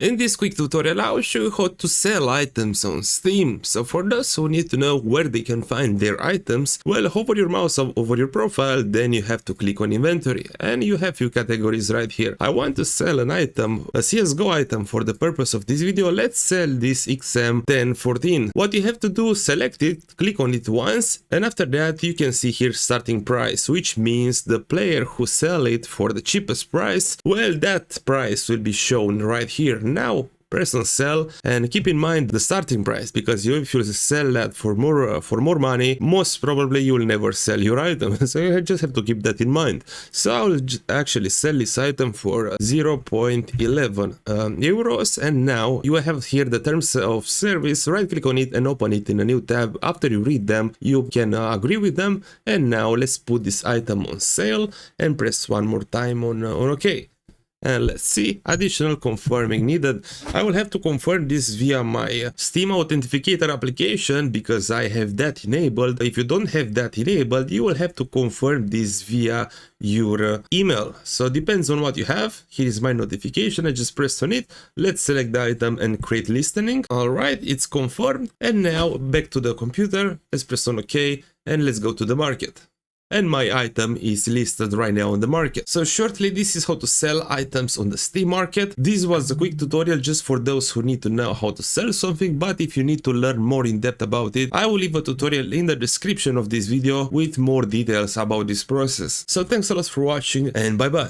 In this quick tutorial, I will show you how to sell items on Steam. So for those who need to know where they can find their items, well, hover your mouse over your profile, then you have to click on inventory, and you have few categories right here. I want to sell an item, a CSGO item. For the purpose of this video, let's sell this XM1014. What you have to do, select it, click on it once, and after that you can see here starting price, which means the player who sell it for the cheapest price, well, that price will be shown right here. Now press on sell and keep in mind the starting price, because if you sell that for more money, most probably you will never sell your item. So you just have to keep that in mind. So I will actually sell this item for 0.11 euros, and now you have here the terms of service. Right click on it and open it in a new tab. After you read them, you can agree with them, and now let's put this item on sale and press one more time on OK. And let's see, additional confirming needed. I will have to confirm this via my Steam Authenticator application because I have that enabled. If you don't have that enabled, you will have to confirm this via your email. So depends on what you have. Here is my notification. I just pressed on it. Let's select the item and create listening. All right, it's confirmed. And now back to the computer. Let's press on OK and let's go to the market. And my item is listed right now on the market. So shortly, this is how to sell items on the Steam market. This was a quick tutorial just for those who need to know how to sell something, but if you need to learn more in depth about it, I will leave a tutorial in the description of this video with more details about this process. So thanks a lot for watching, and bye bye.